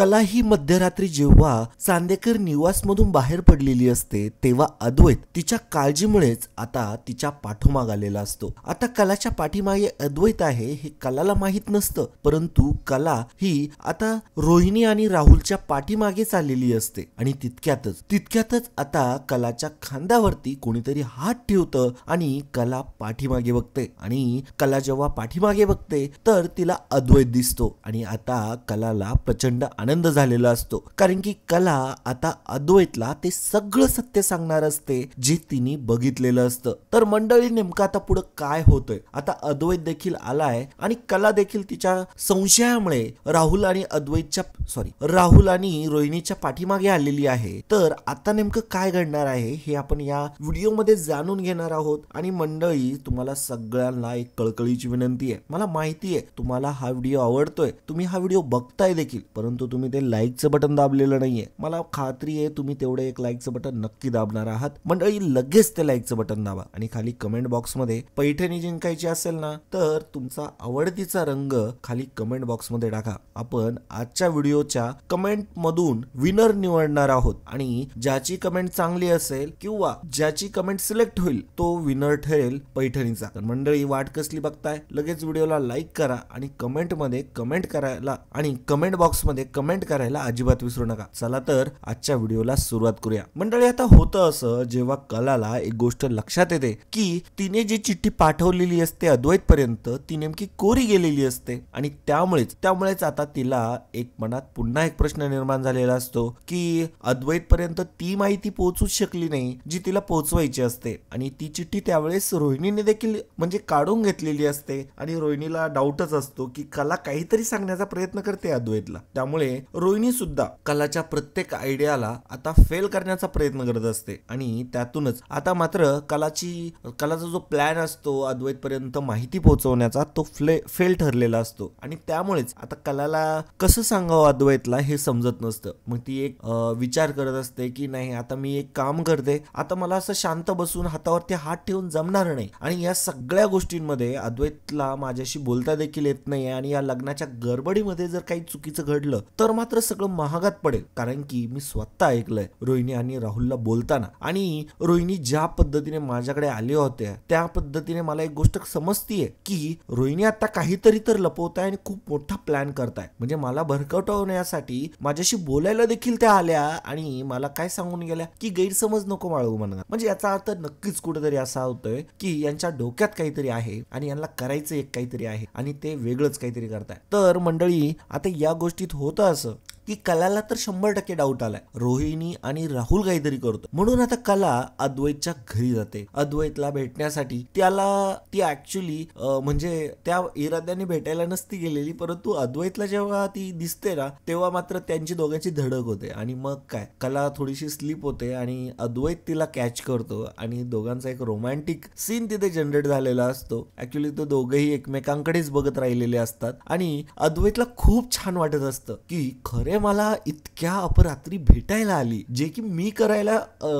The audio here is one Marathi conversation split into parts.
कला ही मध्यरात्री जेव्हा चांदेकर निवासमधून बाहेर पडलेली असते तेव्हा अद्वैत तिच्या काळजीमुळेच आता तिच्या पाठोमाग आलेला असतो। आता कलाच्या पाठीमागे अद्वैत आहे हे कलाला माहित नसतं, परंतु कला ही आता रोहिणी आणि राहुलच्या पाठीमागेच आलेली असते आणि तितक्यातच आता कलाच्या खांद्यावरती कोणीतरी हात ठेवतं आणि कला पाठीमागे बघते आणि कला जेव्हा पाठीमागे बघते तर तिला अद्वैत दिसतो आणि आता कलाला प्रचंड आनंद झालेला असतो, कारण की कला आता अद्वैतला ते सगळं सत्य सांगणार असते जे तिने बघितलेलं असतं। तर मंडळी नेमकं आता पुढे काय होतंय, आता अद्वैत देखील आलाय आणि कला देखील तिच्या संशयामुळे राहुल आणि रोहिणीच्या पाठीमागे आलेली आहे। तर आता नेमकं काय घडणार आहे हे आपण या व्हिडिओमध्ये जाणून घेणार आहोत। आणि मंडळी तुम्हाला सगळ्यांना एक कळकळीची विनंती आहे, मला माहिती आहे तुम्हाला हा व्हिडिओ आवडतोय, तुम्ही हा व्हिडिओ बघताय देखील, परंतु तुम्ही ते लाईकचं बटन दाबलेलं नाहीये। मला खात्री आहे तुम्ही तेवढे एक लाईकचं बटन नक्की दाबणार आहात। मंडळी लगेच ते लाईकचं बटन दाबा आणि खाली कमेंट बॉक्स मध्ये पैठणी जिंकायची असेल ना तर तुमचा आवडतीचा रंग खाली कमेंट बॉक्स मध्ये टाका। आपण आजच्या व्हिडिओच्या कमेंट मधून विनर निवडणार आहोत आणि ज्याची कमेंट चांगली असेल किंवा ज्याची कमेंट सिलेक्ट होईल तो विनर ठरेल पैठणीचा। तर मंडळी वाट कसली बघताय, लगेच व्हिडिओला लाईक करा आणि कमेंट मध्ये कमेंट करायला आणि कमेंट बॉक्स मध्ये कमेंट करायला अजिबात विसरू नका। चला तर आजच्या व्हिडिओला सुरुवात करूया। मंडळी आता होतं असं, जेव्हा कलाला एक गोष्ट लक्षात येते की तिने जी चिठ्ठी पाठवलेली असते अद्वैत पर्यंत ती नेमकी कोरी गेलेली असते आणि त्यामुळेच आता तिला एक मनात पुन्हा एक प्रश्न निर्माण झालेला असतो की अद्वैत पर्यंत ती माहिती पोहोचूच शकली नाही जी तिला पोहोचवायची असते आणि ती चिठ्ठी त्यावेळेस रोहिणीने देखील म्हणजे काढून घेतलेली असते आणि रोहिणीला डाऊटच असतो की कला काहीतरी सांगण्याचा प्रयत्न करते अद्वैतला। त्यामुळे रोहिणी सुद्धा कलाच्या प्रत्येक आयडियाला आता फेल करण्याचा प्रयत्न करत असते आणि त्यातूनच आता मात्र कलाचा जो प्लॅन असतो अद्वैत पर्यंत माहिती पोहोचवण्याचा तो फेल ठरलेला असतो आणि त्यामुळेच आता कलाला कसं सांगावं अद्वैतला हे समजत नसतं। मग ती एक विचार करत असते की नाही आता मी एक काम करते, आता मला असं शांत बसून हातावरती हात ठेवून जमणार नाही आणि या सगळ्या गोष्टींमध्ये अद्वैतला माझ्याशी बोलता देखील येत नाही आणि या लग्नाच्या गडबडीमध्ये जर काही चुकीचं घडलं तर मात्र सगळं महागात पडेल, कारण की मी स्वतः ऐकलंय रोहिणी आणि राहुलला बोलताना आणि रोहिणी ज्या पद्धतीने माझ्याकडे आले होते त्या पद्धतीने मला एक गोष्ट समजतीये की रोहिणी आता काहीतरी तर लपवताय आणि खूप मोठा प्लॅन करताय, म्हणजे मला भरकटवण्यासाठी माझ्याशी बोलायला देखील त्या आल्या आणि मला काय सांगून गेल्या की गैरसमज नको बाळगू मनात। म्हणजे याचा अर्थ नक्कीच कुठेतरी असा होतोय की यांच्या डोक्यात काहीतरी आहे आणि यांना करायचं एक काहीतरी आहे आणि ते वेगळंच काहीतरी करताय। तर मंडळी आता या गोष्टीत होतं असं की कलाला तर 100% डाऊट आलाय रोहिणी आणि राहुल काहीतरी करतो, म्हणून आता कला अद्वैतच्या घरी जाते अद्वैतला भेटण्यासाठी। ती ऍक्च्युली म्हणजे त्या इराद्याने भेटायला नसती गेलेली, परंतु अद्वैतला जेव्हा ती दिसते ना तेव्हा मात्र त्यांची दोघांची धडक होते आणि मग काय कला थोडीशी स्लिप होते आणि अद्वैत तिला कॅच करतो आणि दोघांचा एक रोमॅन्टिक सीन तिथे जनरेट झालेला असतो। ऍक्च्युली तो दोघेही एकमेकांकडेच बघत राहिलेले असतात आणि अद्वैतला खूप छान वाटत असतं की खरे मला इतक्या अपरात्री भेटायला आली, जे की मी करायला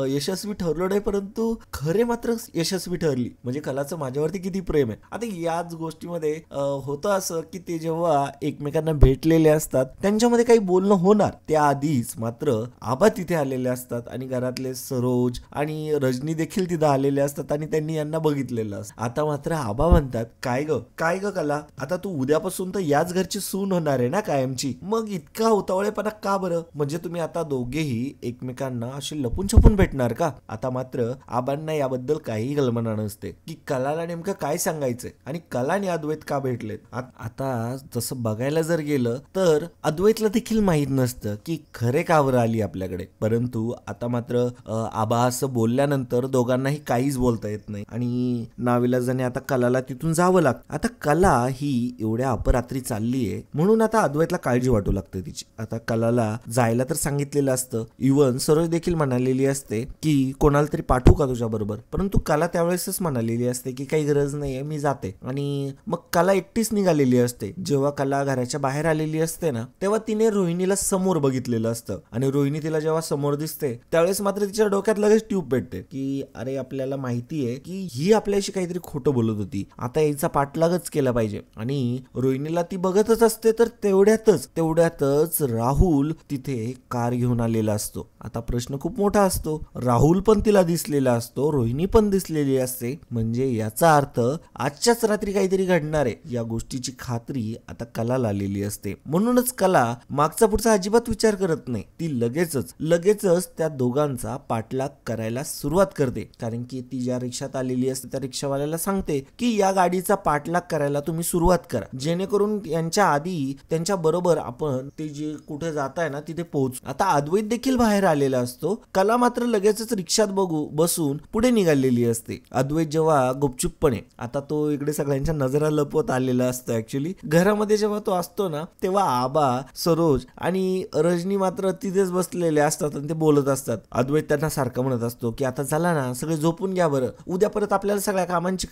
यशस्वी ठरलो नाही परंतु खरे मात्र यशस्वी ठरली, म्हणजे कलाचं माझ्यावरती किती प्रेम आहे। आता याच गोष्टीमध्ये होतं असं की ते जेव्हा एकमेकांना भेटलेले असतात त्यांच्यामध्ये काही बोलणं होणार त्याआधीच मात्र आबा तिथे आलेले असतात आणि घरातले सरोज आणि रजनी देखील तिथे आलेले असतात आणि त्यांनी यांना बघितलेलं असतं। आता मात्र आबा म्हणतात काय ग कला, आता तू उद्यापासून तर याच घरची सून होणार आहे ना कायमची, मग इतका उतावळेपणा का बरं, म्हणजे तुम्ही आता दोघेही एकमेकांना असे लपून छपून भेटणार का? आता मात्र आबांना याबद्दल काही कल्पना नसते की कलाला नेमकं काय सांगायचंय आणि कला आणि अद्वैत का भेटलेत। आता तसं बघायला जर गेलं तर अद्वैतला देखील माहित नसतं की खरे का बरं आली आपल्याकडे, परंतु आता मात्र आबा असं बोलल्यानंतर दोघांनाही काहीच बोलता येत नाही आणि नाविलाजाने आता कलाला तिथून जावं लागतं। आता कला ही एवढ्या अपरात्री चाललीये म्हणून आता अद्वैतला काळजी वाटू लागते तिची। आता कलाला जायला तर सांगितलेलं असतं, इव्हन सरोज देखील म्हणालेली असते की कोणाला तरी पाठवू का तुझ्या बरोबर, परंतु कला त्यावेळेसच म्हणालेली असते की काही गरज नाहीये मी जाते आणि मग कला एकटीच निघालेली असते। जेव्हा कला घराच्या बाहेर आलेली असते ना तेव्हा तिने रोहिणीला समोर बघितलेलं असतं आणि रोहिणी तिला जेव्हा समोर दिसते त्यावेळेस मात्र तिच्या डोक्यात लगेच ट्यूब पेटते की अरे आपल्याला माहितीये की ही आपल्याशी काहीतरी खोटं बोलत होती, आता याचा पाठलागच केला पाहिजे। आणि रोहिणीला ती बघतच असते तर तेवढ्यातच राहुल तिथे कार घेऊन आलेला असतो. आता प्रश्न खूप मोठा असतो, राहुल पण तिला दिसलेला असतो, रोहिणी पण दिसलेली असते, म्हणजे याचा अर्थ आजच्याच रात्री काहीतरी घडणार आहे या गोष्टीची खात्री आता कलाला आलेली असते. म्हणूनच कला मागचा पुढचा अजिबात विचार करत नाही. ती लगेचच त्या दोघांचा पाठलाग करायला सुरुवात करते, कारण की ती ज्या रिक्षात आलेली असते त्या रिक्षावाल्याला सांगते की या गाडीचा पाठलाग करायला तुम्ही सुरुवात करा, जेणेकरून यांच्या आधी त्यांच्या बरोबर आपण ते जे कुठे जात आहे ना तिथे पोहोचू. आता अद्वैत देखील बाहेर आलेला असतो. कला मात्र लगेचच रिक्षात बसून पुढे निघालेली असते. अद्वैत जेव्हा गुपचूपपणे, आता तो इकडे सगळ्यांच्या नजरा लपवत आलेला असतो. ऍक्च्युली घरामध्ये जेव्हा तो असतो ना तेव्हा आबा, सरोज आणि रजनी मात्र तिथेच बसलेले असतात आणि ते बोलत असतात. अद्वैत त्यांना सारखं म्हणत असतो की आता चला ना, सगळे झोपून घ्या बरं, उद्या परत आपल्याला सगळ्या कामांची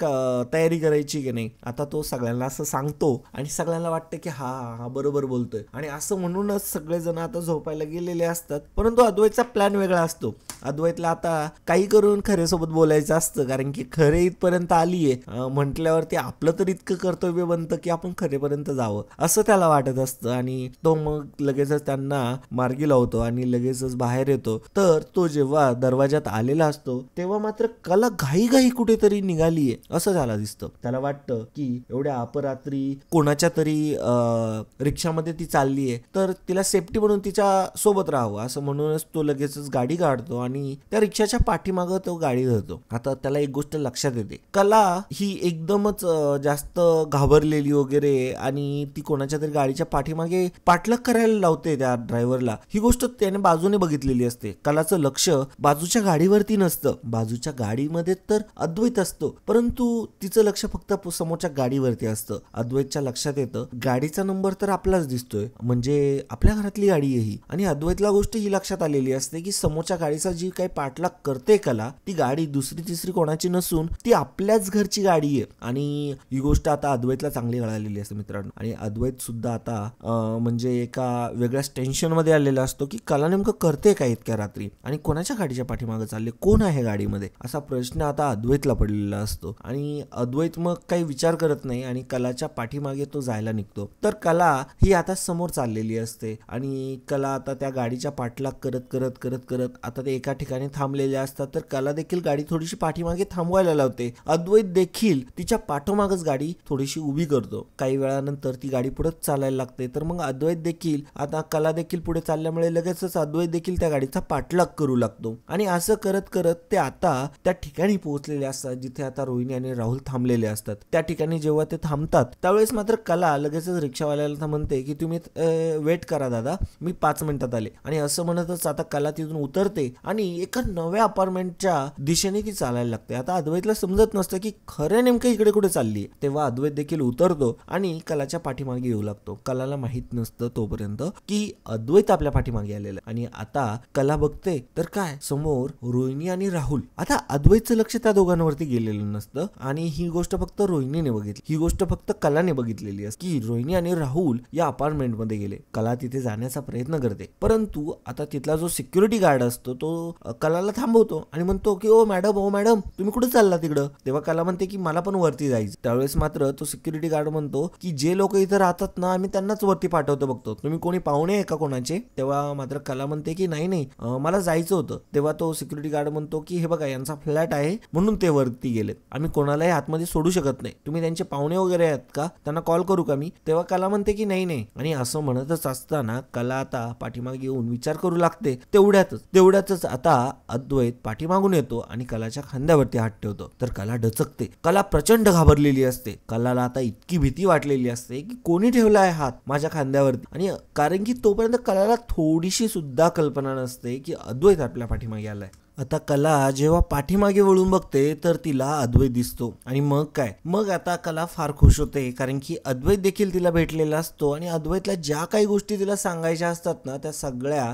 तयारी करायची की नाही. आता तो सगळ्यांना असं सांगतो आणि सगळ्यांना वाटतं की हा बरोबर बोलतोय, आणि असं म्हणूनच सगळेजण आता झोपायला गेलेले असतात. परंतु अद्वैतचा प्लॅन वेगळा असतो. अद्वैतला आता काही करून खरेसोबत बोलायचं असतं, कारण की खरे इथपर्यंत आलीये म्हटल्यावरती आपलं तर इतकं कर्तव्य बनतं की आपण खरेपर्यंत जावं असं त्याला वाटत असतं. आणि तो मग लगेचच त्यांना मार्गी लावतो आणि लगेचच बाहेर येतो. तर तो जेव्हा दरवाजात आलेला असतो तेव्हा मात्र कला घाई कुठेतरी निघालीये असं त्याला दिसतं. त्याला वाटतं की एवढ्या अपरात्री कोणाच्या तरी रिक्षामध्ये ती चाललीये, तर तिला सेफ्टी म्हणून तिच्या सोबत राहावं असं म्हणूनच तो लगेचच गाडी काढतो आणि त्या रिक्षाच्या पाठीमागं तो गाडी धरतो. आता त्याला एक गोष्ट लक्षात येते, कला ही एकदमच जास्त घाबरलेली वगैरे आणि ती कोणाच्या तरी गाडीच्या पाठीमागे पाठलाग करायला लावते त्या ड्रायव्हरला. ही गोष्ट त्याने बाजूने बघितलेली असते. कलाचं लक्ष बाजूच्या गाडीवरती नसतं, बाजूच्या गाडीमध्ये तर अद्वैत असतो, परंतु तिचं लक्ष फक्त समोरच्या गाडीवरती असतं. अद्वैतच्या लक्षात येतं गाडीचा नंबर तर आपलाच दिसतोय, म्हणजे आपल्या घरातली गाडी आहे ही. आणि अद्वैतला गोष्ट ही लक्षात आलेली असते की समोरच्या गाडीचा जी काही पाठलाग करते कला, ती गाडी दुसरी तिसरी कोणाची नसून ती आपल्याच घरची गाडी आहे. आणि ही गोष्ट आता अद्वैतला चांगली कळालेली असते मित्रांनो. आणि अद्वैत सुद्धा आता म्हणजे एका वेगळ्याच टेन्शन मध्ये आलेला असतो की कला नेमकं करते काय इतक्या रात्री आणि कोणाच्या गाडीच्या पाठीमागे चालले, कोण आहे गाडीमध्ये, असा प्रश्न आता अद्वैतला पडलेला असतो. आणि अद्वैत मग काही विचार करत नाही आणि कलाच्या पाठीमागे तो जायला निघतो. तर कला ही आता समोर चाललेली असते आणि कला आता त्या गाडीच्या पाठलाग करत करत करत करत आता ते एका ठिकाणी थांबलेले असतात. तर कला देखील गाडी थोडीशी पाठीमागे थांबवायला लावते. अद्वैत देखील तिच्या पाठोमागच गाडी थोडीशी उभी करतो. काही वेळानंतर ती गाडी पुढे चालायला लागते. तर मग अद्वैत देखील आता कला देखील पुढे चालल्यामुळे लगेचच अद्वैत देखील त्या गाडीचा पाठलाग करू लागतो. आणि असं करत करत ते आता त्या ठिकाणी पोहोचलेले असतात जिथे आता रोहिणी आणि राहुल थांबलेले असतात. त्या ठिकाणी जेव्हा ते थांबतात त्यावेळेस मात्र कला लगेचच रिक्षावाल्याला म्हणते की तुम्ही वेट करा दादा, मी 5 मिनिटात आले. आणि असं म्हणतच आता कला तिथून उतरते आणि एका नव्या अपार्टमेंटच्या दिशेने ती चालायला लागते. आता अद्वैतला समजत नसतं की खरं नेमकं इकडे कुठे चालली. तेव्हा अद्वैत देखील उतरतो आणि कलाच्या पाठीमागे येऊ लागतो. कलाला माहित नसतं तोपर्यंत की अद्वैत आपल्या पाठीमागे आलेला. आणि आता कला बघते तर काय समोर रोहिणी आणि राहुल. आता अद्वैतचं लक्ष त्या दोघांवरती गेलेलं नसतं आणि ही गोष्ट फक्त रोहिणीने बघितली, ही गोष्ट फक्त कलाने बघितलेली असते की रोहिणी आणि राहुल या अपार्टमेंट मध्ये गेले. कला तिथे जाण्याचा प्रयत्न करते, परंतु आता तिथला जो सिक्युरिटी गार्ड असतो तो कलाला थांबवतो आणि म्हणतो की ओ मॅडम तुम्ही कुठे चालला तिकडं. तेव्हा कला म्हणते की मला पण वरती जायचं. त्यावेळेस मात्र तो सिक्युरिटी गार्ड म्हणतो की जे लोक इथे राहतात ना आम्ही त्यांनाच वरती पाठवतो बघतो, तुम्ही कोणी पाहुणे आहे का कोणाचे. तेव्हा मात्र कला म्हणते की नाही मला जायचं होतं. तेव्हा तो सिक्युरिटी गार्ड म्हणतो की हे बघा यांचा फ्लॅट आहे म्हणून ते वरती गेलेत, आम्ही कोणालाही आतमध्ये सोडू शकत नाही, तुम्ही त्यांचे पाहुणे वगैरे आहेत का, त्यांना कॉल करू का मी. तेव्हा कला म्हणते की नाही. आणि असं म्हणतच असताना कला आता पाठीमागे येऊन विचार करू लागते. तेवढ्यातच आता अद्वैत पाठीमागून येतो आणि कलाच्या खांद्यावरती हात ठेवतो. तर कला डचकते. कला प्रचंड घाबरलेली असते. कलाला आता इतकी भीती वाटलेली असते की कोणी ठेवला आहे हात माझ्या खांद्यावरती. आणि कारण की तोपर्यंत कलाला थोडीशी सुद्धा कल्पना नसते की अद्वैत आपल्या पाठीमागे आलाय. आता कला जेव्हा पाठीमागे वळून बघते तर तिला अद्वैत दिसतो. आणि मग काय, मग आता कला फार खुश होते कारण की अद्वैत देखील तिला भेटलेला असतो आणि अद्वैतला ज्या काही गोष्टी तिला सांगायच्या असतात ना त्या सगळ्या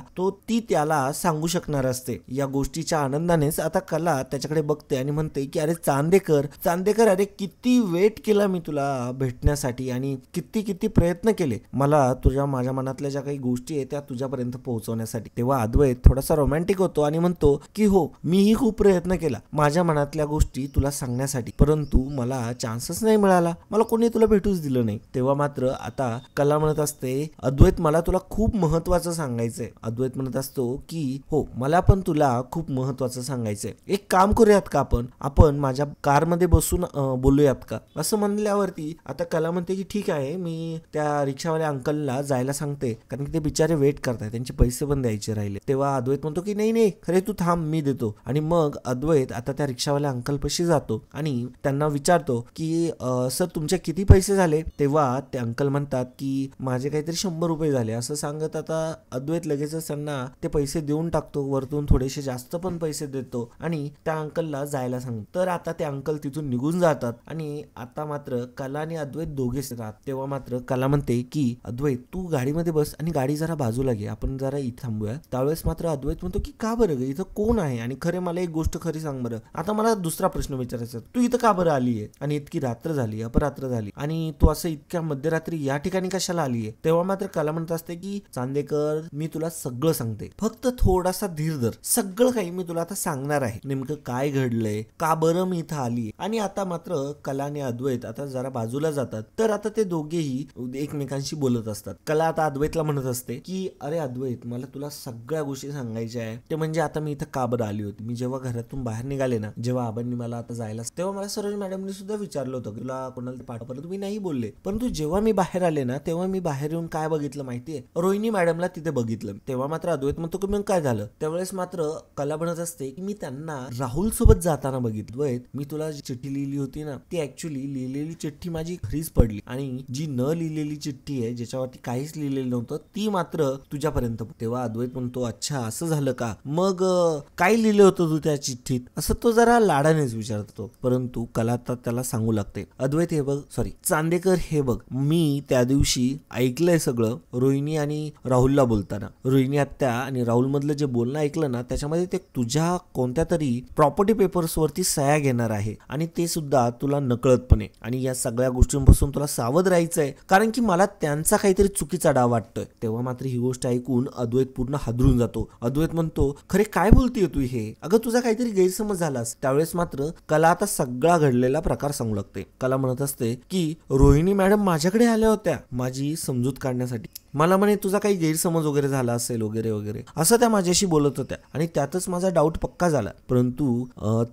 ती त्याला सांगू शकणार असते. या गोष्टीच्या आनंदानेच आता कला त्याच्याकडे बघते आणि म्हणते की अरे चांदेकर अरे किती वेट केला मी तुला भेटण्यासाठी आणि किती प्रयत्न केले मला माझ्या मनातल्या ज्या काही गोष्टी आहेत त्या तुझ्यापर्यंत पोहोचवण्यासाठी. तेव्हा अद्वैत थोडासा रोमॅन्टिक होतो आणि म्हणतो की हो, मीही खूप प्रयत्न केला माझ्या मनातल्या गोष्टी तुला सांगण्यासाठी, परंतु मला चान्सच नाही मिळाला, मला कोणी तुला भेटूच दिलं नाही. तेव्हा मात्र आता कला म्हणत असते, अद्वैत मला तुला खूप महत्वाचं सांगायचंय. अद्वैत म्हणत असतो की हो, मला पण तुला खूप महत्वाचं सांगायचंय. एक काम करूयात का, आपण माझ्या कारमध्ये बसून बोलूयात का? असं म्हणल्यावरती आता कला म्हणते की ठीक आहे, मी त्या रिक्षावाल्या अंकलला जायला सांगते, कारण की ते बिचारे वेट करताय, त्यांचे पैसे पण द्यायचे राहिले. तेव्हा अद्वैत म्हणतो की नाही नाही, खरे तू थांब, मी देतो. आणि मग अद्वैत आता त्या रिक्षावाल्या अंकल पाशी जातो आणि त्यांना विचारतो की सर तुमचे किती पैसे झाले? तेव्हा ते अंकल म्हणतात की माझे काहीतरी 100 रुपये झाले. असं सांगत आता अद्वैत लगेचच त्यांना ते पैसे देऊन टाकतो, वरतून थोडेसे जास्त पण पैसे देतो आणि त्या अंकलला जायला सांगतो. तर आता ते अंकल तिथून निघून जातात आणि आता मात्र कला आणि अद्वैत दोघेच राहतात. तेव्हा मात्र कला म्हणते की अद्वैत तू गाडीमध्ये बस आणि गाडी जरा बाजूला घे, आपण जरा इथे थांबूया. त्यावेळेस मात्र अद्वैत म्हणतो की का बरं ग, इथं कोण आहे? आणि खरे मला एक गोष्ट खरी सांग बरं, आता मला दुसरा प्रश्न विचारायचा, तू इथं का बरं आलीये आणि इतकी रात्र झाली, अपरात्र झाली, आणि तू असं इतक्या मध्यरात्री या ठिकाणी कशाला आलीये? तेव्हा मात्र कला म्हणत असते की चांदेकर, मी तुला सगळं सांगते, फक्त थोडासा धीर धर, सगळं काही मी तुला आता सांगणार आहे, नेमकं काय घडलंय, का बरं मी इथं आली. आणि आता मात्र कला आणि अद्वैत आता जरा बाजूला जातात. तर आता ते दोघेही एकमेकांशी बोलत असतात. कला आता अद्वैतला म्हणत असते की अरे अद्वैत, मला तुला सगळ्या गोष्टी सांगायच्या आहे, ते म्हणजे आता मी इथं का बरं आली होती. मी जेव्हा घरातून बाहेर निघाले ना, जेव्हा आबांनी मला आता जायला, तेव्हा मला सरोज मॅडमनी सुद्धा विचारलं होतं तुला कोणाला पाठव, परंतु मी नाही बोलले. परंतु जेव्हा मी बाहेर आले ना, तेव्हा मी बाहेर येऊन काय बघितलं माहितीये, रोहिणी मॅडमला तिथे बघितलं. तेव्हा मात्र अद्वैत म्हणतो की मग काय झालं? त्यावेळेस मात्र कला म्हणत असते की मी त्यांना राहुल सोबत जाताना बघितलं. अद्वैत, मी तुला जी चिठ्ठी लिहिली होती ना, ती ऍक्च्युली लिहिलेली चिठ्ठी माझी खरीच पडली, आणि जी न लिहिलेली चिठ्ठी आहे, ज्याच्यावरती काहीच लिहिलेलं नव्हतं, ती मात्र तुझ्यापर्यंत. तेव्हा अद्वैत म्हणतो अच्छा असं झालं का, मग काय लिहिलं होतं तू त्या चिठ्ठीत, असं तो जरा लाडानेच विचारतो. परंतु कला त्याला सांगू लागते, अद्वैत हे बघ, सॉरी चांदेकर हे बघ, मी त्या दिवशी ऐकलंय सगळं रोहिणी आणि राहुलला बोलताना. रोहिणी आत्या आणि राहुल मधलं जे बोलणं ऐकलं ना, त्याच्यामध्ये ते तुझ्या कोणत्या तरी प्रॉपर्टी पेपर्स वरती सह्या घेणार आहे, आणि ते सुद्धा तुला नकळतपणे. आणि या सगळ्या गोष्टींपासून तुला सावध राहायचंय, कारण की मला त्यांचा काहीतरी चुकीचा डाव वाटतोय. तेव्हा मात्र ही गोष्ट ऐकून अद्वैत पूर्ण हादरून जातो. अद्वैत म्हणतो खरे काय बोलतीये तू हे, अगं तुझा काहीतरी गैरसमज झालास. त्यावेळेस मात्र कला आता सगळा घडलेला प्रकार सांगू लागते. कला म्हणत असते की रोहिणी मॅडम माझ्याकडे आल्या होत्या माझी समजूत काढण्यासाठी, मला म्हणे तुझा काही गैरसमज वगैरे झाला असेल वगैरे वगैरे, असं त्या माझ्याशी बोलत होत्या, आणि त्यातच माझा डाऊट पक्का झाला. परंतु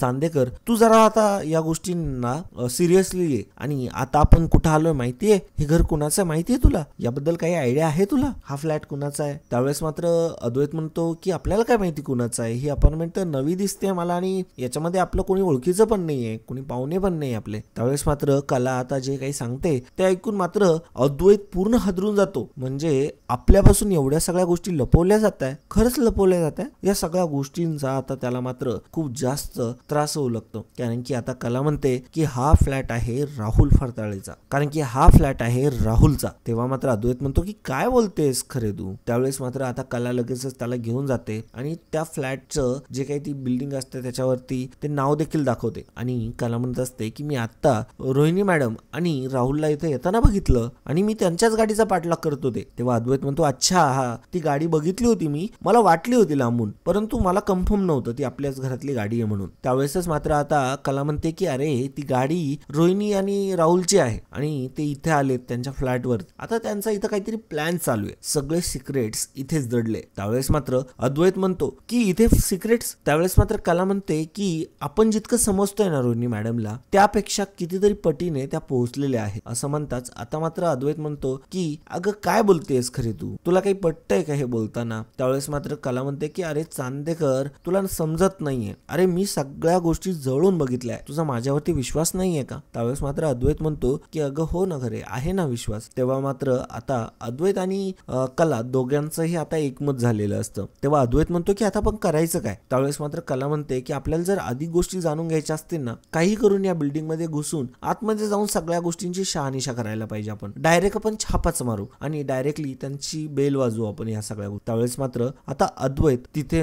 चांदेकर, तू जरा आता या गोष्टींना सिरियसली घे, आणि आता आपण कुठं आलोय माहितीये, हे घर कुणाचं माहितीये तुला, याबद्दल काही आयडिया आहे तुला, हा फ्लॅट कुणाचा आहे? त्यावेळेस मात्र अद्वैत म्हणतो की आपल्याला काय माहिती कुणाचं आहे, ही अपार्टमेंट तर नवी दिसते मला, आणि याच्यामध्ये आपलं कोणी ओळखीचं पण नाहीये, कोणी पाहुणे पण नाही आपले. त्यावेळेस मात्र कला आता जे काही सांगते ते ऐकून मात्र अद्वैत पूर्ण हादरून जातो. म्हणजे आपल्यापासून एवढ्या सगळ्या गोष्टी लपवल्या जात आहे, खरंच लपवल्या जात आहे. या सगळ्या गोष्टींचा आता त्याला मात्र खूप जास्त त्रास होऊ लागतो, कारण की आता कला म्हणते की हा फ्लॅट आहे राहुल फरताळेचा, कारण की हा फ्लॅट आहे राहुलचा. तेव्हा मात्र अद्वैत म्हणतो की काय बोलतेस खरे तू? त्यावेळेस मात्र आता कला लगेचच त्याला घेऊन जाते आणि त्या फ्लॅटचं जे काही ती बिल्डिंग असते त्याच्यावरती ते नाव देखील दाखवते. आणि कला म्हणत असते की मी आता रोहिणी मॅडम आणि राहुलला इथे येताना बघितलं, आणि मी त्यांच्याच गाडीचा पाठलाग करत होते. तेव्हा अद्वैत म्हणतो अच्छा, हा ती गाडी बघितली होती मी, मला वाटली होती लांबून, परंतु मला कन्फर्म नव्हतं ती आपल्याच घरातली गाडी आहे म्हणून. त्यावेळेसच मात्र आता कला म्हणते की अरे ती गाडी रोहिणी आणि राहुलची आहे, आणि ते इथे आलेत त्यांच्या फ्लॅटवर, आता त्यांचा इथं काहीतरी प्लॅन चालू आहे, सगळे सिक्रेट्स इथेच दडले. त्यावेळेस मात्र अद्वैत म्हणतो की इथे सिक्रेट्स? त्यावेळेस मात्र कला म्हणते की आपण जितकं समजतोय ना रोहिणी मॅडमला, त्यापेक्षा कितीतरी पटीने त्या पोहोचलेल्या आहे. असं म्हणताच आता मात्र अद्वैत म्हणतो की अगं काय बोलतेस खरे तू, तुला काही पटतंय का हे बोलताना? त्यावेळेस मात्र कला म्हणते की अरे चांदेकर, तुला समजत नाहीये, अरे मी सगळ्या गोष्टी जवळून बघितल्या, तुझा माझ्यावरती विश्वास नाहीये का? त्यावेळेस मात्र अद्वैत म्हणतो की अगं हो ना, खरे आहे ना विश्वास. तेव्हा मात्र आता अद्वैत आणि कला दोघांचंही आता एकमत झालेलं असतं. तेव्हा अद्वैत म्हणतो की आता आपण करायचं काय? त्यावेळेस मात्र कला म्हणते की आपल्याला जर अधिक गोष्टी जाणून घ्यायच्या असतील ना, काही करून या बिल्डिंग मध्ये घुसून आतमध्ये जाऊन सगळ्या गोष्टींची शहानिशा करायला पाहिजे. आपण डायरेक्ट आपण छापाच मारू आणि डायरेक्टली त्यांची बेल वाजवू आपण या सगळ्या. त्यावेळेस मात्र आता अद्वैत तिथे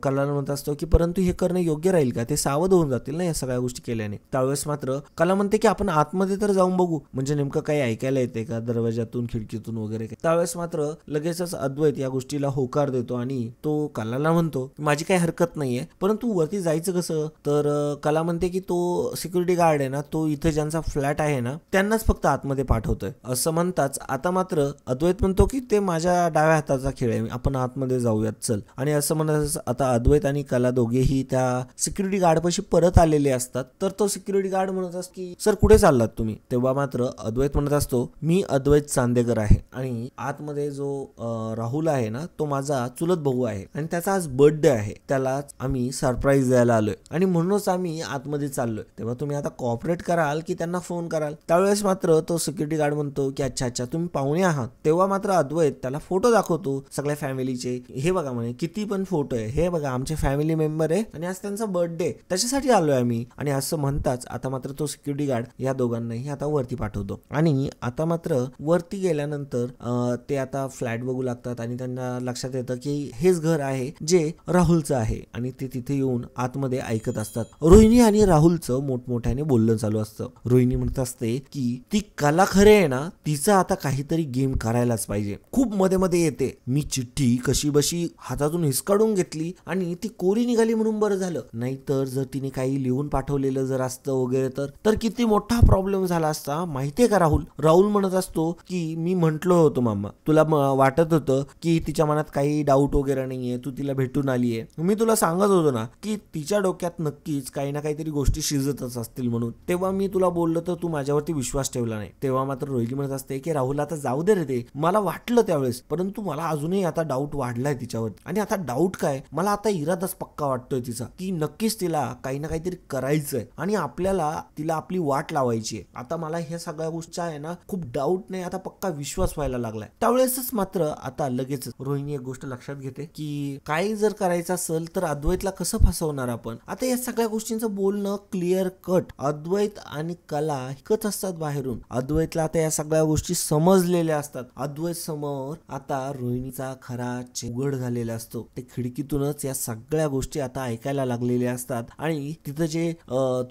कलाला म्हणत असतो की परंतु हे करणं योग्य राहील का, ते सावध होऊन जातील ना या सगळ्या गोष्टी केल्याने. त्यावेळेस मात्र कला म्हणते की आपण आतमध्ये तर जाऊन बघू, म्हणजे नेमकं काही ऐकायला येते का दरवाजातून खिडकीतून वगैरे. त्यावेळेस मात्र लगेचच अद्वैत या गोष्टीला होकार देतो आणि तो कलाला म्हणतो माझी माझी काही हरकत नाहीये, परंतु वरती जायचं कसं? तर कला म्हणते की तो सिक्युरिटी गार्ड आहे ना, तो इथे ज्यांचा फ्लॅट आहे ना त्यांनाच फक्त आतमध्ये पाठवतोय. असं म्हणताच आता मात्र अद्वैत म्हणतो की ते माझ्या डाव्या हाताचा खेळ आहे, आपण आतमध्ये जाऊयात चल. आणि असं म्हणत आता अद्वैत आणि कला दोघेही त्या सिक्युरिटी गार्ड पाशी परत आलेले असतात. तर तो सिक्युरिटी गार्ड म्हणत असतो की सर कुठे चाललात तुम्ही? तेव्हा मात्र अद्वैत म्हणत असतो मी अद्वैत चांदेकर आहे आणि आतमध्ये जो राहुल आहे ना तो माझा चुलत भाऊ आहे आणि त्याचा आज बर्थडे आहे, त्याला आम्ही सरप्राईज द्यायला आलोय आणि म्हणूनच आम्ही आतमध्ये चाललोय. तेव्हा तुम्ही आता कॉपरेट कराल की त्यांना फोन कराल? त्यावेळेस मात्र तो सिक्युरिटी गार्ड म्हणतो की अच्छा अच्छा तुम्ही पाहुणे आहात. तेव्हा मात्र अद्वैत त्याला फोटो दाखवतो सगळ्या फॅमिलीचे. हे बघा म्हणे किती पण फोटो आहे, हे बघा आमचे फॅमिली मेंबर आहे आणि आज त्यांचा बर्थडे, त्याच्यासाठी आलोय आम्ही. आणि असं म्हणताच आता मात्र तो सिक्युरिटी गार्ड या दोघांनाही आता वरती पाठवतो आणि आता मात्र वरती गेल्यानंतर ते आता फ्लॅट बघू लागतात आणि त्यांना लक्षात येतं की हेच घर आहे जे राहुलचं आहे आणि ते तिथे येऊन आतमध्ये ऐकत असतात. रोहिणी आणि राहुलचं मोठमोठ्याने बोलणं चालू असतं. रोहिणी म्हणत असते की ती कला खरे आहे ना, तिचं आता काहीतरी गेम करायलाच पाहिजे. खूप मध्ये मध्ये येते, मी चिठ्ठी कशी बशी हातातून हिसकाडून घेतली आणि ती कोरी निघाली म्हणून बरं झालं, नाहीतर जर तिने काही लिहून पाठवलेलं जर असतं वगैरे तर किती मोठा प्रॉब्लेम झाला असता माहितीये का राहुल? राहुल म्हणत असतो की मी म्हंटलो होतो मामा, तुला वाटत होतं की तिच्या मनात काही डाऊट वगैरे नाहीये, तू तिला भेटून आलीये, मी तुला सांगत होतो ना की तिच्या डोक्यात नक्कीच काही ना काहीतरी गोष्टी शिजतच असतील म्हणून, तेव्हा मी तुला बोललो तर तू माझ्यावरती विश्वास ठेवला नाही. तेव्हा मात्र रोहिणी म्हणत असते की राहुल आता जाऊ दे रे, ते मला वाटलं त्यावेळेस, परंतु मला अजूनही आता डाऊट वाढलाय तिच्यावर. आणि आता डाऊट काय, मला आता इरादाच पक्का वाटतोय तिचा की नक्कीच तिला काही ना काहीतरी करायचंय आणि आपल्याला तिला आपली वाट लावायची आहे. आता मला ह्या सगळ्या गोष्टी आहे ना खूप डाऊट नाही, आता पक्का विश्वास व्हायला लागलाय. त्यावेळेसच मात्र आता लगेच रोहिणी एक गोष्ट लक्षात घेते की काही जर करायचं असेल तर अद्वैतला कसं फसवणार आपण. आता या सगळ्या गोष्टींचं बोलणं क्लिअर कट अद्वैत आणि कला हिकत असतात बाहेरून. अद्वैतला आता या सगळ्या गोष्टी समजलेल्या असतात. अद्वैत समोर आता रोहिणीचा खरा उघड झालेला असतो. ते खिडकीतूनच या सगळ्या गोष्टी आता ऐकायला लागलेल्या असतात आणि तिथं जे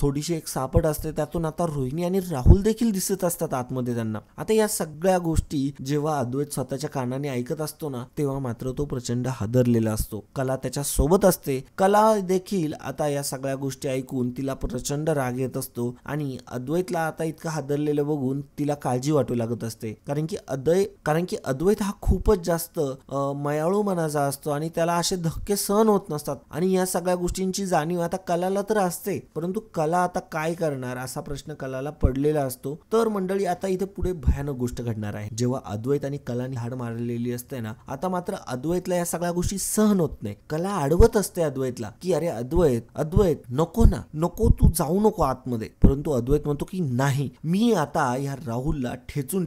थोडीशी एक सापट असते त्यातून आता रोहिणी आणि राहुल देखील दिसत असतात आतमध्ये त्यांना. आता या सगळ्या गोष्टी जेव्हा अद्वैत स्वतःच्या कानाने ऐकत असतो ना तेव्हा मात्र तो प्रचंड हादरलेला असतो. कला त्याच्या सोबत असते. कला देखील आता या सगळ्या गोष्टी ऐकून तिला प्रचंड राग येत असतो आणि अद्वैतला आता इतकं हादरलेलं बघून तिला काळजी वाटू लागत असते. कारण की अद्वैत हा खूपच जास्त मायाळू मनाचा असतो आणि त्याला असे धक्के सहन होत नसतात आणि या सगळ्या गोष्टींची जाणीव आता कलाला तर असते, परंतु कला आता काय करणार असा प्रश्न कलाला पडलेला असतो. तर मंडळी आता इथे पुढे भयानक गोष्ट घडणार आहे. जेव्हा अद्वैत आणि कलाने हाड मारलेली असते ना आता मात्र अद्वैतला या सगळ्या गोष्टी सहन होत नाही. कला अडवत असते अद्वैतला की अरे अद्वैत नको ना, नको तू जाऊ नको आतमध्ये. परंतु अद्वैत म्हणतो की नाही, मी आता या राहुलला ठेचून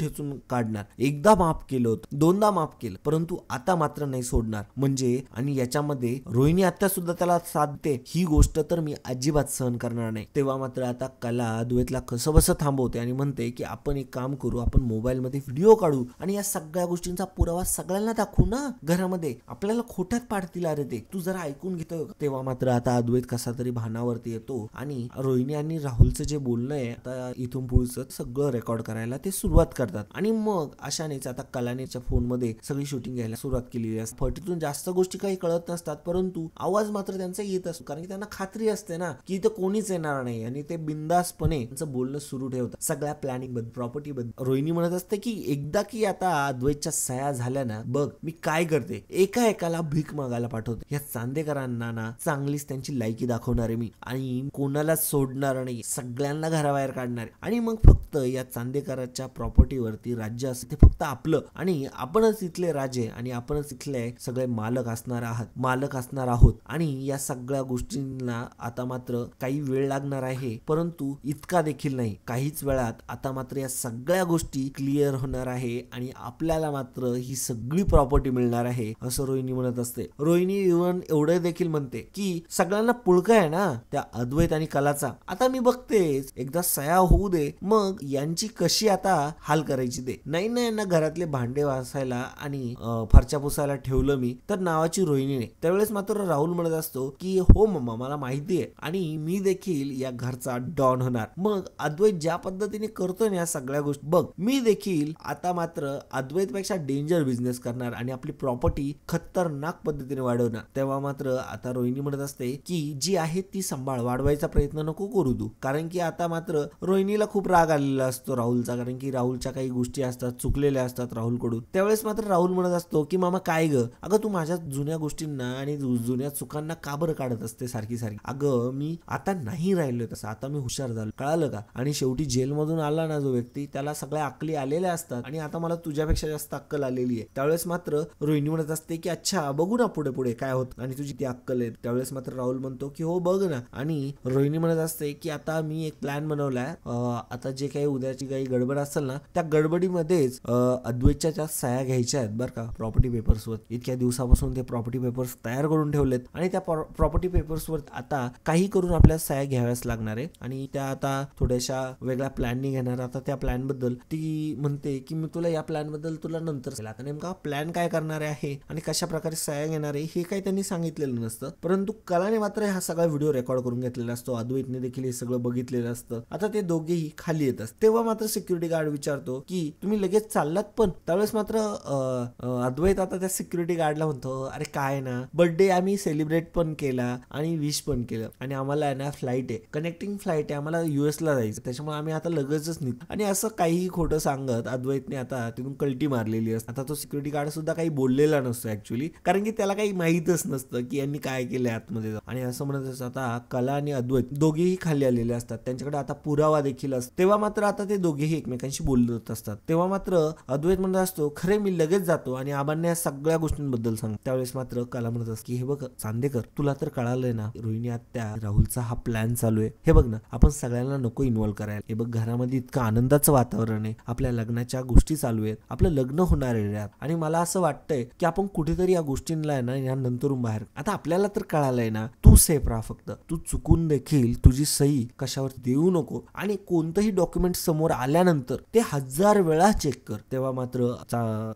काढणार. एकदा माफ केलं होतं, दोनदा माफ केलं, परंतु आता मात्र नाही सोडणार. म्हणजे आणि याच्यामध्ये रोहिणी आत्या सुद्धा त्याला साथ देते, ही गोष्ट तर मी अजिबात सहन करणार नाही. तेव्हा मात्र आता कला अद्वैतला कसं बसं थांबवते आणि म्हणते की आपण एक काम करू, आपण मोबाईल मध्ये व्हिडिओ काढू आणि या सगळ्या गोष्टींचा पुरावा सगळ्यांना दाखवू ना घरामध्ये, आपल्याला खोट्यात पाडतील अरे ते, तू जरा ऐकून घेतोय. तेव्हा मात्र आता अद्वैत कसा तरी भानावरती येतो आणि रोहिणी आणि राहुलचं जे बोलणं आहे आता इथून पुढचं सगळं रेकॉर्ड करायला ते सुरुवात करतात. आणि मग अशानेच आता कलानेच्या फोन मध्ये सगळी शूटिंग घ्यायला सुरुवात केलेली असते. फटीतून जास्त गोष्टी काही कळत नसतात, परंतु आवाज मात्र त्यांचा येत असतो कारण की त्यांना खात्री असते ना की इथं कोणीच येणार नाही आणि ते बिंदासपणे त्यांचं बोलणं सुरू ठेवतात सगळ्या प्लॅनिंग बद्दल, प्रॉपर्टी बद्दल. रोहिणी म्हणत असते की एकदा की आता अद्वैतच्या सह्या झाल्या ना, बघ मी काय करते, एकाला भीक मागायला पाठवते. या चांदेकरांना ना चांगलीच त्यांची लायकी दाखवणार आहे मी आणि कोणालाच सोडणार नाही, सगळ्यांना घराबाहेर काढणार आहे. आणि मग फक्त या चांदेकराच्या प्रॉपर्टीवरती राज्य असते, ते फक्त आपलं आणि आपणच इथले राजे आणि आपणच इथले सगळे मालक असणार आहोत. आणि या सगळ्या गोष्टींना आता मात्र काही वेळ लागणार आहे, परंतु इतका देखील नाही. काहीच वेळात आता मात्र या सगळ्या गोष्टी क्लिअर होणार आहे आणि आपल्याला मात्र ही सगळी प्रॉपर्टी मिळणार आहे असं रोहिणी म्हणत असते. रोहिणी इव्हन एवढे देखील म्हणते की सगळ्यांना पुळका आहे ना त्या अद्वैत आणि कलाचा, आता मी बघतेच, एकदा सया होऊ दे, मग यांची कशी आता हाल करायची ते. नाही ना घरातले भांडे वासायला आणि फरच्या पुसायला ठेवलं मी तर नावाची रोहिणी नाही. त्यावेळेस मात्र राहुल म्हणत असतो की हो मम्मा मला माहिती आहे आणि मी देखील या घरचा डॉन होणार. मग अद्वैत ज्या पद्धतीने करतोय ना या सगळ्या गोष्टी, बघ मी देखील आता मात्र अद्वैत पेक्षा डेंजर बिझनेस करणार आणि आपली प्रॉपर्टी खतरनाक पद्धतीने वाढवणार. तेव्हा तेव्हा मात्र आता रोहिणी म्हणत असते की जी आहे ती सांभाळ, वाढवायचा प्रयत्न नको करू तू. कारण की आता मात्र रोहिणीला खूप राग आलेला असतो राहुलचा, कारण की राहुलच्या काही गोष्टी असतात चुकलेल्या असतात राहुलकडून. त्यावेळेस मात्र राहुल म्हणत असतो की मामा काय ग, अगं तू माझ्या जुन्या गोष्टींना आणि जुन्या चुकांना का बरं काढत असते सारखी सारखी. अगं मी आता नाही राहिलोय तसं, आता मी हुशार झालो, कळालं का. आणि शेवटी जेलमधून आला ना जो व्यक्ती, त्याला सगळ्या अक्कली आलेल्या असतात आणि आता मला तुझ्यापेक्षा जास्त अक्कल आलेली आहे. त्यावेळेस मात्र रोहिणी म्हणत असते की अच्छा बघू ना पुढे पुढे काय होत आणि तुझी ती अक्कल आहे. त्यावेळेस मात्र राहुल म्हणतो की हो बघ ना. आणि रोहिणी म्हणत असते की आता मी एक प्लॅन बनवलाय, आता जे काही उद्याची काही गडबड असेल ना त्या गडबडीमध्येच अद्वैतच्या त्या सह्या घ्यायच्या आहेत बरं का प्रॉपर्टी पेपर्सवर. इतक्या दिवसापासून ते प्रॉपर्टी पेपर्स तयार करून ठेवलेत आणि त्या प्रॉपर्टी पेपर्सवर आता काही करून आपल्याला सह्या घ्याव्याच लागणार आहे आणि त्या आता थोड्याशा वेगळ्या प्लॅननी घेणार. आता त्या प्लॅन बद्दल ती म्हणते की मी तुला या प्लॅन बद्दल तुला नंतर सांगेल. आता नेमका प्लॅन काय करणार आहे आणि कशा प्रकारे सह्या घेणार आहे हे काही त्यांनी सांगितलेलं नसतं, परंतु कलाने मात्र हा सगळा व्हिडिओ रेकॉर्ड करून घेतलेला असतो. अद्वैतने देखील हे सगळं बघितलेलं असतं. आता ते दोघेही खाली येतात. तेव्हा मात्र सिक्युरिटी गार्ड विचारतो की तुम्ही लगेच चाललात पण. त्यावेळेस मात्र अद्वैत आता त्या सिक्युरिटी गार्डला म्हणतो अरे काय ना बर्थडे आम्ही सेलिब्रेट पण केला आणि विश पण केलं आणि आम्हाला आहे ना फ्लाईट आहे, कनेक्टिंग फ्लाईट आहे, आम्हाला US ला जायचं, त्याच्यामुळे आम्ही आता लगेचच निघतो. आणि असं काहीही खोटं सांगत अद्वैतने आता तिथून कल्टी मारलेली असते. आता तो सिक्युरिटी गार्ड सुद्धा काही बोललेला नसतो ऍक्च्युअली, कारण की त्याला काही माहीतच नसतं की यांनी काय केलंय आतमध्ये. आणि असं म्हणत आता कला आणि अद्वैत दोघेही खाली आलेले असतात, त्यांच्याकडे आता पुरावा देखील असतो. तेव्हा मात्र आता ते दोघेही एकमेकांशी बोलत असतात. तेव्हा मात्र अद्वैत म्हणत असतो खरे मी लगेच जातो आणि आबांना या सगळ्या गोष्टींबद्दल सांग. त्यावेळेस मात्र कला म्हणत असते की हे बघ चांदेकर तुला तर कळालंय ना रोहिणी आत्या राहुलचा हा प्लॅन चालू आहे. हे बघ ना आपण सगळ्यांना नको इन्व्हॉल्व करायला. हे बघ घरामध्ये इतकं आनंदाचं वातावरण आहे, आपल्या लग्नाच्या गोष्टी चालू आहेत, आपलं लग्न होणार आहे आणि मला असं वाटतंय की आपण कुठेतरी या गोष्टींना आहे ना या नंतरून बाहेर. आता आपल्याला तर कळालंय ना तू सेफ राहा, फक्त तू चुकून देखील तुझी सही कशावर देऊ नको आणि कोणतंही डॉक्युमेंट समोर आल्यानंतर ते 1000 वेळा चेक कर. तेव्हा मात्र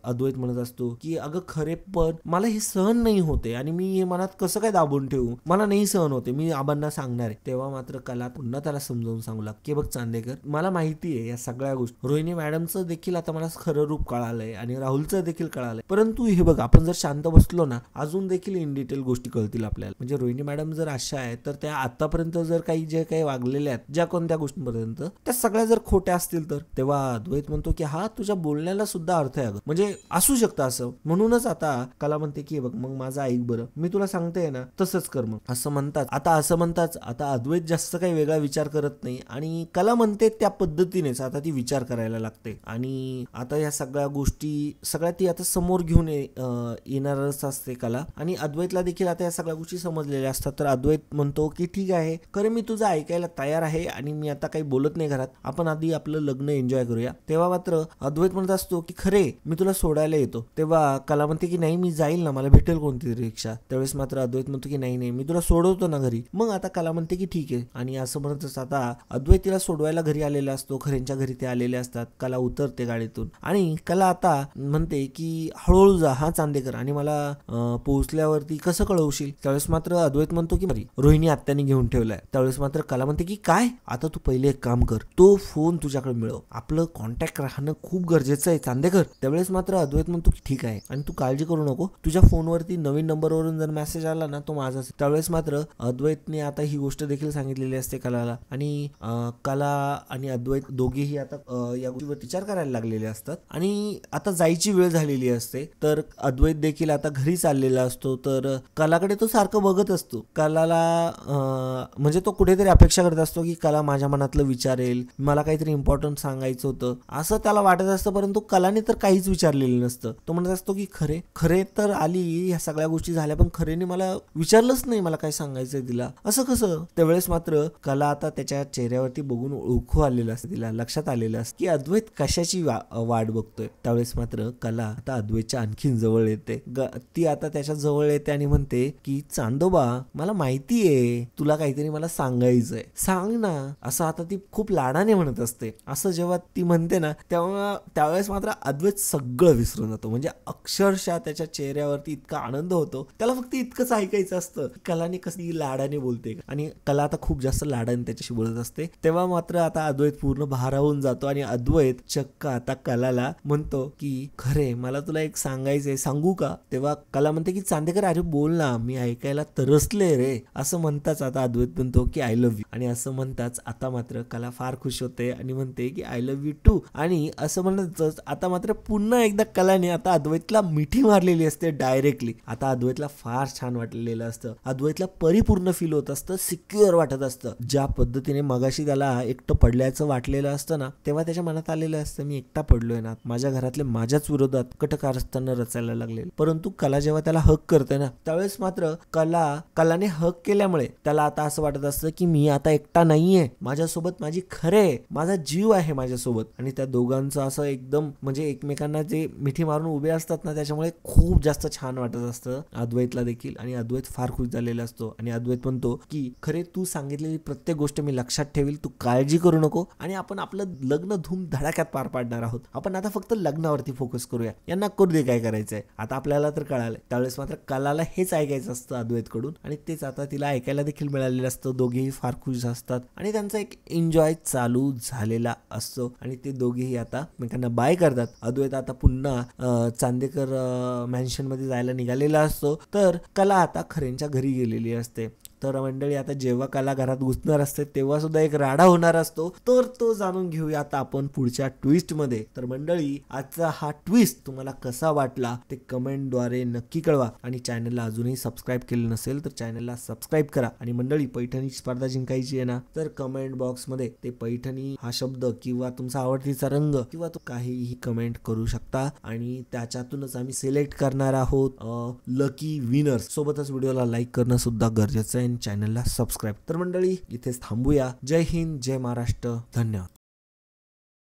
अद्वैत म्हणत असतो की अगं खरे पण मला हे सहन नाही होते आणि मी हे मनात कसं काय दाबून ठेवू, मला नाही सहन होते, मी आबांना सांगणार आहे. तेव्हा मात्र कला पुन्हा त्याला समजावून सांगू लागते की बघ चांदेकर मला माहिती आहे या सगळ्या गोष्टी, रोहिणी मॅडमचं देखील आता मला खरं रूप कळालंय आणि राहुलचं देखील कळालंय, परंतु हे बघ आपण जर शांत बसलो ना अजून देखील इन डिटेल गोष्टी कळतील आपल्याला. म्हणजे रोहिणी मॅडम जर अशा आहेत तर त्या आतापर्यंत जर काही जे काही वागलेल्या आहेत ज्या कोणत्या गोष्टींपर्यंत त्या सगळ्या जर खोट्या असतील तर. तेव्हा अद्वैत म्हणतो की हा तुझ्या बोलण्याला सुद्धा अर्थ आहे, म्हणजे असू शकतं असं. म्हणूनच आता कला म्हणते की बघ मग माझं ऐक बरं, मी तुला सांगते ना तसंच कर मग. असं म्हणताच आता अद्वैत जास्त काही वेगळा विचार करत नाही आणि कला म्हणते त्या पद्धतीनेच आता ती विचार करायला लागते. आणि आता या सगळ्या गोष्टी सगळ्या ती आता समोर घेऊन येणारच असते कला. आणि अद्वैतला देखील आता या सगळ्या गोष्टी समजलेल्या असतात. तर अद्वैत म्हणतो की ठीक आहे खरं मी तुझं ऐकायला तयार आहे आणि मी आता काही बोलत नाही घरात, आपण आधी आपलं लग्न एन्जॉय करूया. तेव्हा मात्र अद्वैत म्हणत असतो की खरे मी तुला सोडायला येतो. तेव्हा कला म्हणते की नाही मी जाईल ना, मला भेटेल कोणती रिक्षा. त्यावेळेस मात्र अद्वैत म्हणतो की नाही मी तुला सोडवतो ना घरी. मग आता कला म्हणते की ठीक आहे. आणि असं म्हणतच आता अद्वैत तिला सोडवायला घरी आलेला असतो, खऱ्यांच्या घरी ते आलेले असतात. कला उतरते गाडीतून आणि कला आता म्हणते की हळूहळू जा हा चांदेकर आणि मला पोहोचल्यावरती कसं कळवशील. त्यावेळेस मात्र अद्वैत म्हणतो की रोहिणी आत्याने घेऊन ठेवलाय. त्यावेळेस मात्र कला म्हणते की काय, आता तू पहिले एक काम कर, तो फोन तुझ्याकडे मिळव, आपलं कॉन्टॅक्ट राहणं खूप गरजेचं आहे चांदेकर. त्यावेळेस मात्र अद्वैत म्हणतो की ठीक आहे आणि तू काळजी करू नको, तुझ्या फोनवरती नवीन नंबरवरून जर मेसेज आला ना तो माझाच. त्यावेळेस मात्र अद्वैतने आता ही गोष्ट देखील सांगितलेली असते कलाला आणि कला आणि अद्वैत दोघेही आता या गोष्टीवर विचार करायला लागलेले असतात आणि आता जायची वेळ झालेली असते. तर अद्वैत देखील आता घरी चाललेला असतो. तर कलाकडे तो सारखं बघत असतो. कलाला म्हणजे तो कुठेतरी अपेक्षा करत असतो की कला माझ्या मनातलं विचारेल, मला काहीतरी इम्पॉर्टंट सांगायचं होतं असं त्याला वाटत असतं, परंतु कलाने तर काहीच विचारलेलं नसतं. तो म्हणत असतो की खरे तर आली, ह्या सगळ्या गोष्टी झाल्या पण खरेने मला विचारलंच नाही मला काय सांगायचंय तिला, असं कसं. त्यावेळेस मात्र कला आता त्याच्या चेहऱ्यावरती बघून ओळखू आलेलं असतं, तिला लक्षात आलेलं असतं की अद्वैत कशाची वाट बघतोय. त्यावेळेस मात्र कला आता अद्वैतच्या आणखीन जवळ येते. ती आता त्याच्या जवळ येते आणि म्हणते की चांदोबा मला माहितीये तुला काहीतरी मला सांगायचंय, सांग ना. असं आता ती खूप लाडाने म्हणत असते. असं जेव्हा ती म्हणते ना त्यावेळेस मात्र अद्वैत सगळं विसरून जातो. म्हणजे अक्षरशः त्याच्या चेहऱ्यावरती इतका आनंद होतो, त्याला फक्त इतकंच ऐकायचं असतं कलाने कशी लाडाने बोलते आणि कला आता खूप जास्त लाडाने त्याच्याशी बोलत असते. तेव्हा मात्र आता अद्वैत पूर्ण भारावून जातो आणि अद्वैत चक्क आता कलाला म्हणतो की खरे मला तुला एक सांगायचंय, सांगू का. तेव्हा कला म्हणते की चांदेकर अरे बोल ना, मी ऐकायला तरसले रे, असं म्हणताच आता अद्वैत म्हणतो की आय लव्ह यू. आणि असं म्हणताच आता मात्र कला फार खुश होते आणि म्हणते की आय लव्ह यू टू. आणि असं म्हणतच आता मात्र पुन्हा एकदा कलाने आता अद्वैतला मिठी मारलेली असते डायरेक्टली. आता अद्वैतला फार छान वाटलेलं असतं, अद्वैतला परिपूर्ण फील होत असतं, सिक्युअर वाटत असतं. ज्या पद्धतीने मगाशी त्याला एकटं पडल्याचं वाटलेलं असतं ना, तेव्हा त्याच्या मनात आलेलं असतं मी एकटा पडलोय ना, माझ्या घरातले माझ्याच विरोधात कटकारस्थान रचायला लागले. परंतु कला जेव्हा त्याला हक करते ना, त्यावेळेस मात्र कलाने हक केल्यामुळे त्याला आता असं वाटत असतं की मी आता एकटा नाहीये, माझ्यासोबत माझी खरे माझा जीव आहे माझ्यासोबत. आणि त्या दोघांचं असं एकदम म्हणजे एकमेकांना जे मिठी मारून उभे असतात ना, त्याच्यामुळे खूप जास्त छान वाटत असतं अद्वैतला देखील. आणि अद्वैत फार खुश झालेला असतो आणि अद्वैत म्हणतो की खरे तू सांगितलेली प्रत्येक गोष्ट मी लक्षात ठेवील, तू काळजी करू नको. आणि आपण आपलं लग्न धूम धडाक्यात पार पाडणार आहोत. आपण आता फक्त लग्नावरती फोकस करूया, यांना करू दे काय करायचंय. आता आपल्याला तर कळालं. त्यावेळेस मात्र कलाला हेच ऐकायचं असतं अद्वैतकडून आणि तेच आता तिला ऐकायला देखील मिळालेलं असतं. दोघेही फार खुश असतात आणि त्यांचा एक एन्जॉय चालू झालेला असतो आणि ते दोघेही आता एकमेकांना बाय करतात. अद्वैत आता पुन्हा चांदेकर मॅन्शन मध्ये जायला निघालेला असतो, तर कला आता खरेंच्या घरी गेलेली असते. तर मंडळी आता जेव्हा कला घरात घुसणार असते तेव्हा सुद्धा एक राडा होणार असतो, तर तो जाणून घेऊया आता आपण पुढच्या ट्विस्ट मध्ये. तर मंडळी आजचा हा ट्विस्ट तुम्हाला कसा वाटला ते कमेंटद्वारे नक्की कळवा आणि चॅनलला अजूनही सबस्क्राईब केलं नसेल तर चॅनलला सबस्क्राईब करा. आणि मंडळी पैठणी स्पर्धा जिंकायची आहे ना, तर कमेंट बॉक्स मध्ये ते पैठणी हा शब्द किंवा तुमचा आवडतीचा रंग किंवा तो काहीही कमेंट करू शकता आणि त्याच्यातूनच आम्ही सिलेक्ट करणार आहोत लकी विनर्स. सोबतच व्हिडिओला लाईक करणं सुद्धा गरजेचं आहे, चॅनलला सबस्क्राईब. तर मंडळी इथेच थांबूया. जय हिंद, जय महाराष्ट्र, धन्यवाद.